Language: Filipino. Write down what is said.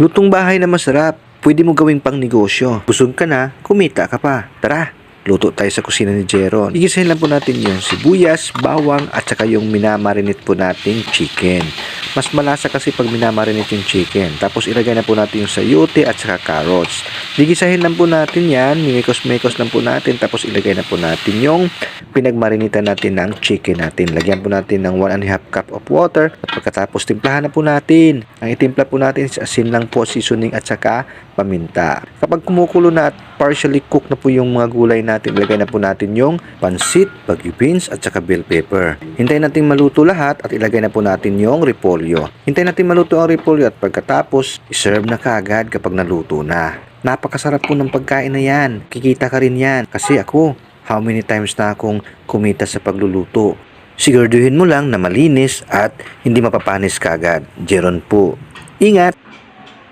Lutong bahay na masarap. Pwede mo gawing pang negosyo. Busog ka na, kumita ka pa. Tara, luto tayo sa kusina ni Jeron. Igisahin lang po natin yung sibuyas, bawang at saka yung minamarinate po nating chicken. Mas malasa kasi pag minamarinate yung chicken. Tapos ilagay na po natin yung sayote at saka carrots. Igisahin lang po natin yan, mimikos-mikos lang po natin. Tapos ilagay na po natin yung pinagmarinita natin ng chicken natin. Lagyan po natin ng 1½ cup of water. At pagkatapos timplahan na po natin. Ang itimpla po natin is asin lang po, seasoning at saka paminta. Kapag kumukulo na at partially cooked na po yung mga gulay natin, ilagay na po natin yung pansit, bagu beans at saka bell pepper. Hintayin natin maluto lahat at ilagay na po natin yung repolyo. Hintayin natin maluto ang repolyo at pagkatapos, iserve na kaagad kapag naluto na. Napakasarap po ng pagkain na yan. Kikita ka rin yan. Kasi ako, how many times na akong kumita sa pagluluto. Siguraduhin mo lang na malinis at hindi mapapanis kaagad. Jeron po. Ingat!